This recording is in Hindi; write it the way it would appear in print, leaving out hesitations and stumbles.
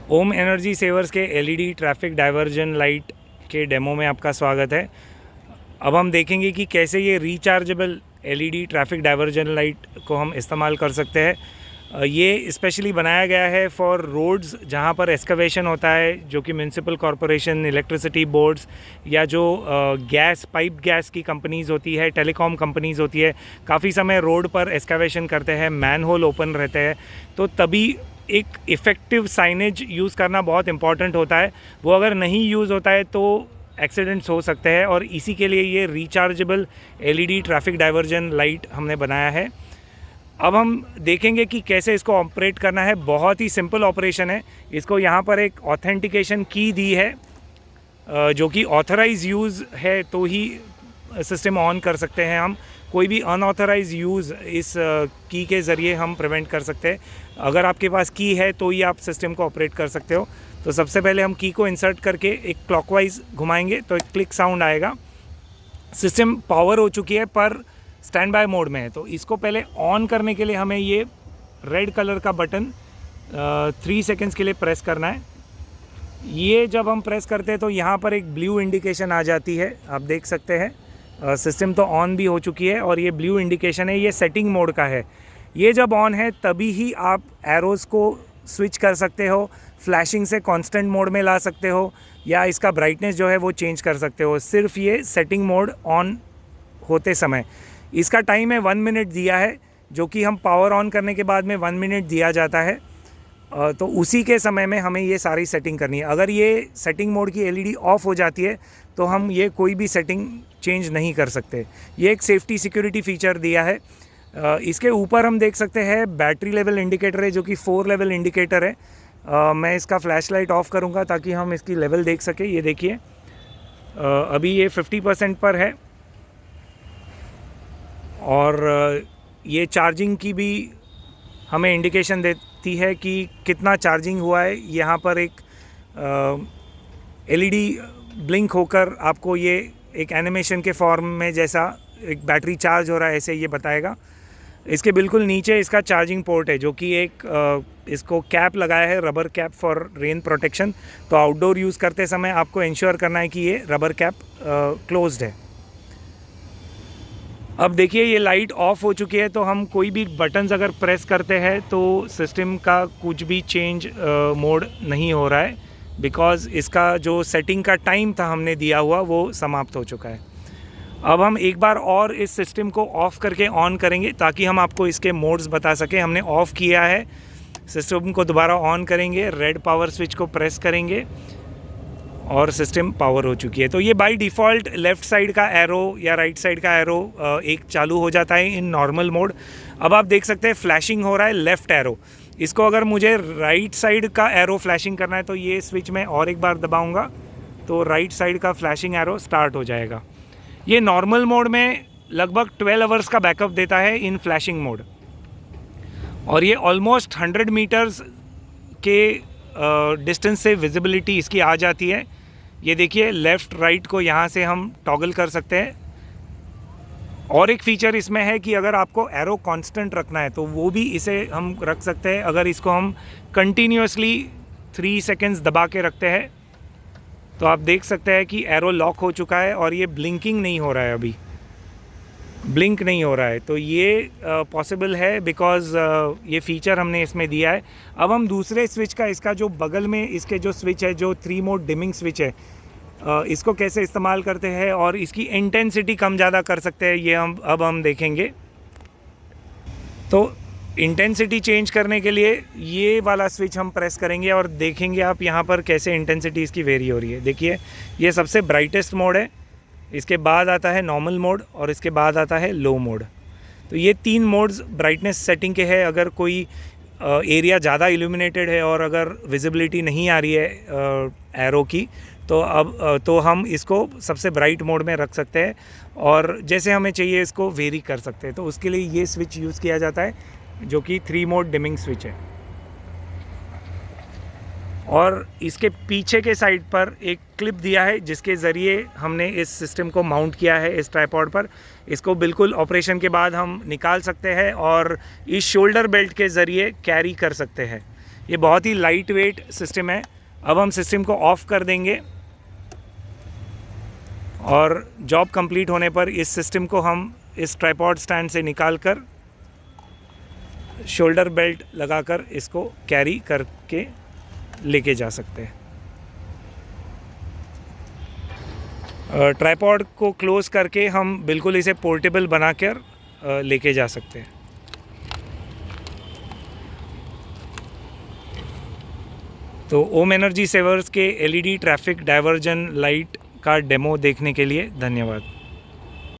ओम एनर्जी सेवर्स के एलईडी ट्रैफिक डाइवर्जन लाइट के डेमो में आपका स्वागत है। अब हम देखेंगे कि कैसे ये rechargeable LED traffic diversion light को हम इस्तेमाल कर सकते हैं। ये स्पेशली बनाया गया है फॉर रोड्स जहाँ पर एक्सकवेशन होता है, जो कि म्यूनसिपल कॉरपोरेशन, इलेक्ट्रिसिटी बोर्ड्स या जो गैस पाइप गैस की कंपनीज़ होती है, टेलीकॉम कंपनीज़ होती है, काफ़ी समय रोड पर एक्सकवेशन करते हैं, मैन होल ओपन रहते हैं, तो तभी एक इफ़ेक्टिव साइनेज यूज़ करना बहुत इंपॉर्टेंट होता है। वो अगर नहीं यूज़ होता है तो एक्सीडेंट्स हो सकते हैं, और इसी के लिए ये rechargeable LED traffic diversion light हमने बनाया है। अब हम देखेंगे कि कैसे इसको ऑपरेट करना है। बहुत ही सिंपल ऑपरेशन है। इसको यहाँ पर एक ऑथेंटिकेशन की दी है, जो कि ऑथराइज यूज़ है तो ही सिस्टम ऑन कर सकते हैं हम। कोई भी अनऑथराइज यूज़ इस की के ज़रिए हम प्रिवेंट कर सकते हैं। अगर आपके पास की है तो ही आप सिस्टम को ऑपरेट कर सकते हो। तो सबसे पहले हम की को इंसर्ट करके एक क्लॉकवाइज घुमाएंगे तो एक क्लिक साउंड आएगा। सिस्टम पावर हो चुकी है पर स्टैंड बाय मोड में है, तो इसको पहले ऑन करने के लिए हमें ये रेड कलर का बटन 3 सेकेंड्स के लिए प्रेस करना है। ये जब हम प्रेस करते हैं तो यहाँ पर एक ब्लू इंडिकेशन आ जाती है, आप देख सकते हैं। सिस्टम तो ऑन भी हो चुकी है और ये ब्लू इंडिकेशन है, ये सेटिंग मोड का है। ये जब ऑन है तभी ही आप एरोज़ को स्विच कर सकते हो, फ्लैशिंग से कांस्टेंट मोड में ला सकते हो, या इसका ब्राइटनेस जो है वो चेंज कर सकते हो, सिर्फ ये सेटिंग मोड ऑन होते समय। इसका टाइम है 1 मिनट दिया है, जो कि हम पावर ऑन करने के बाद में 1 मिनट दिया जाता है। तो उसी के समय में हमें ये सारी सेटिंग करनी है। अगर ये सेटिंग मोड की एलईडी ऑफ हो जाती है तो हम ये कोई भी सेटिंग चेंज नहीं कर सकते। ये एक सेफ्टी सिक्योरिटी फीचर दिया है। इसके ऊपर हम देख सकते हैं बैटरी लेवल इंडिकेटर है, जो कि 4 लेवल इंडिकेटर है। मैं इसका फ्लैश लाइट ऑफ करूँगा ताकि हम इसकी लेवल देख सकें। ये देखिए, अभी ये 50% पर है, और ये चार्जिंग की भी हमें इंडिकेशन देती है कि कितना चार्जिंग हुआ है। यहाँ पर एक एलईडी ब्लिंक होकर आपको ये एक एनिमेशन के फॉर्म में, जैसा एक बैटरी चार्ज हो रहा है, ऐसे ये बताएगा। इसके बिल्कुल नीचे इसका चार्जिंग पोर्ट है, जो कि एक इसको कैप लगाया है, rubber cap for rain protection. तो आउटडोर यूज़ करते समय आपको इंश्योर करना है कि ये रबर कैप क्लोज्ड है। अब देखिए, ये लाइट ऑफ हो चुकी है, तो हम कोई भी बटन्स अगर प्रेस करते हैं तो सिस्टम का कुछ भी चेंज मोड नहीं हो रहा है, बिकॉज़ इसका जो सेटिंग का टाइम था हमने दिया हुआ वो समाप्त हो चुका है। अब हम एक बार और इस सिस्टम को ऑफ़ करके ऑन करेंगे ताकि हम आपको इसके मोड्स बता सकें। हमने ऑफ़ किया है, सिस्टम को दोबारा ऑन करेंगे, रेड पावर स्विच को प्रेस करेंगे और सिस्टम पावर हो चुकी है। तो ये बाय डिफ़ॉल्ट लेफ़्ट साइड का एरो या राइट साइड का एरो एक चालू हो जाता है इन नॉर्मल मोड। अब आप देख सकते हैं फ्लैशिंग हो रहा है लेफ़्ट एरो। इसको अगर मुझे राइट साइड का एरो फ्लैशिंग करना है तो ये स्विच मैं और एक बार दबाऊंगा तो राइट साइड का फ्लैशिंग एरो स्टार्ट हो जाएगा। ये नॉर्मल मोड में लगभग 12 आवर्स का बैकअप देता है इन फ्लैशिंग मोड, और ये ऑलमोस्ट 100 मीटर्स के डिस्टेंस से विजिबिलिटी इसकी आ जाती है। ये देखिए, लेफ़्ट राइट को यहाँ से हम टॉगल कर सकते हैं। और एक फ़ीचर इसमें है कि अगर आपको एरो कांस्टेंट रखना है तो वो भी इसे हम रख सकते हैं। अगर इसको हम कंटिन्यूसली 3 सेकेंड्स दबा के रखते हैं तो आप देख सकते हैं कि एरो लॉक हो चुका है और ये ब्लिंकिंग नहीं हो रहा है, अभी ब्लिंक नहीं हो रहा है। तो ये पॉसिबल है बिकॉज़ ये फ़ीचर हमने इसमें दिया है। अब हम दूसरे स्विच का, इसका जो बगल में इसके जो स्विच है, जो 3 मोड डिमिंग स्विच है, इसको कैसे इस्तेमाल करते हैं और इसकी इंटेंसिटी कम ज़्यादा कर सकते हैं, ये हम देखेंगे। तो इंटेंसिटी चेंज करने के लिए ये वाला स्विच हम प्रेस करेंगे और देखेंगे आप यहाँ पर कैसे इंटेंसिटी इसकी वेरी हो रही है। देखिए, ये सबसे ब्राइटेस्ट मोड है, इसके बाद आता है नॉर्मल मोड और इसके बाद आता है लो मोड। तो ये 3 मोड्स ब्राइटनेस सेटिंग के हैं। अगर कोई एरिया ज़्यादा इल्यूमिनेटेड है और अगर विजिबिलिटी नहीं आ रही है एरो की, तो हम इसको सबसे ब्राइट मोड में रख सकते हैं और जैसे हमें चाहिए इसको वेरी कर सकते हैं। तो उसके लिए ये स्विच यूज़ किया जाता है, जो कि 3 मोड डिमिंग स्विच है। और इसके पीछे के साइड पर एक क्लिप दिया है जिसके ज़रिए हमने इस सिस्टम को माउंट किया है इस ट्राइपॉड पर। इसको बिल्कुल ऑपरेशन के बाद हम निकाल सकते हैं और इस शोल्डर बेल्ट के ज़रिए कैरी कर सकते हैं। ये बहुत ही लाइट वेट सिस्टम है। अब हम सिस्टम को ऑफ़ कर देंगे और जॉब कंप्लीट होने पर इस सिस्टम को हम इस ट्राइपॉड स्टैंड से निकाल कर शोल्डर बेल्ट लगाकर इसको कैरी करके लेके जा सकते हैं। ट्राइपॉड को क्लोज़ करके हम बिल्कुल इसे पोर्टेबल बनाकर लेके जा सकते हैं। तो ओम एनर्जी सेवर्स के एलईडी ट्रैफिक डाइवर्जन लाइट का डेमो देखने के लिए धन्यवाद।